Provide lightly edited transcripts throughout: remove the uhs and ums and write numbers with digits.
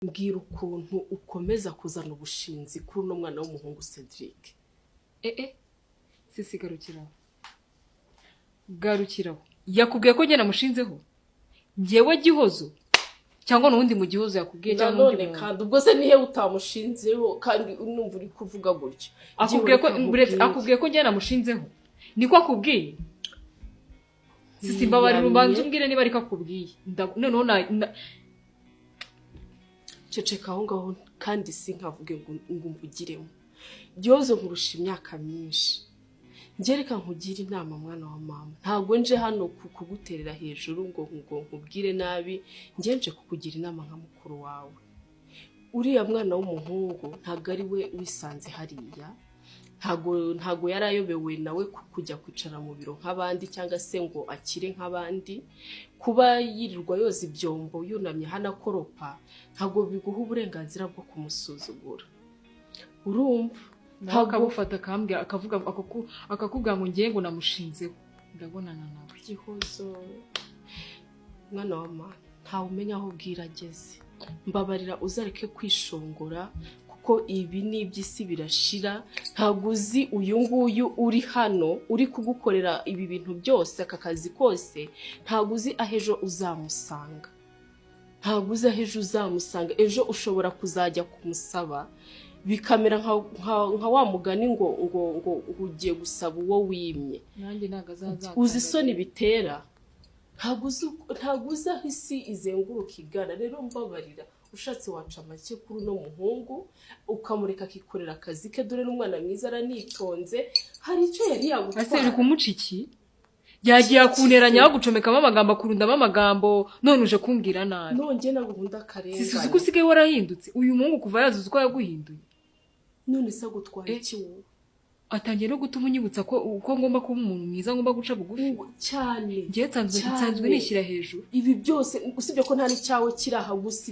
mbwira ukuntu ukomeza kuzana ubushinzi kuri uno mwana w'umuhungu Cedric. Sisi garukiraho yakubwiye ko njye namushinzeho njyewe Gihozo cyangwa n'undi mu Gihozo yakubwiye cyangwa none kandi ubwo se nihe utamushinzeho kandi unumva uri kuvuga gutyo akubwiye ko njye namushinzeho niko akubwiye. Sisi mbabarira ubanze umbwire niba ariko akubwiye noneho ceceka aho ngaho kandi sinkavuge ngo mvugiremo. Gihozo nkurusha imyaka myinshi, ngereka nkugira inama mwana wa mama, ntago nje hano kuguterera hejuru ngo nkubwire nabi, ngenje kukugira inama nka mukuru wawe. Uriya mwana w'umuhungu ntago ari we wisanze hariya, ntago yarayobewe nawe kujya kwicara mu biro nk'abandi cyangwa se ngo akire nk'abandi. Kuba yirirwa yoza ibyombo yunamye hana koropa ntago biguha uburenganzira bwo kumusuzugura. Urumva akabufata akambwira akakubwira ngo ngiye ngo namushinzeho ndabonana nawe. Gihozo mwana wa mama ntawe umenya aho bwirageze, mbabarira uzareke kwishongora kuko ibi n'iby'isi birashira. Ntago uzi uyu nguyu uri hano uri kugukorera ibi bintu byose aka kazi kose, ntago uzi ahejo uzamusanga, ntago uzi ahejo uzamusanga. Ejo ushobora kuzajya kumusaba bikamera nka wa mugani ngo ugiye gusaba uwo wimye. Nanjye ntago azaza uzi isoni bitera, ntago uzi aho isi izenguruka igana. Rero mbabarira ushatse waca make kuri uno muhungu ukamureka akikorera akazi ke, dore n'umwana mwiza aranitonze, hari icyo yari yagutwara. Ase uri kumuca iki? Yagiye akuneranya gucomekamo amagambo akurundamo amagambo none uje kumbwira nabi. Nonge nagukunda karengane. Sisi ko usigaye warahindutse uyu muhungu kuva yazuze ko yaguhinduye. None se gutwara iki wowe? Atangiye no gutuma unyibutsa ko ngomba kuba umuntu mwiza, ngomba guca bugufi cyane. Ngiye nsanzwe nishyira hejuru. Ibi byose usibye ko nta n'icyawe kiraha gusa,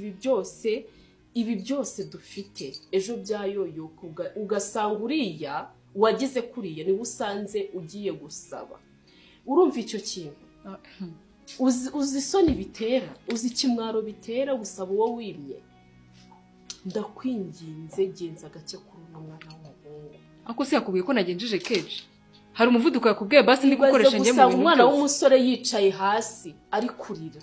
ibi byose dufite ejo byayoyoka ugasanga uriya wagize kuriya ni usanze ugiye gusaba. Urumva icyo kintu? Uzi isoni bitera, uzi ikimwaro bitera gusaba uwo wimye. Ndakwinginze genza gake kuri uno mwana w'umuhungu. Ako se yakubwiye ko nagenjeje keje? Hari umuvuduko yakubwiye basi ndi gukoresha njye mu umwana w'umusore yicaye hasi ari kurira.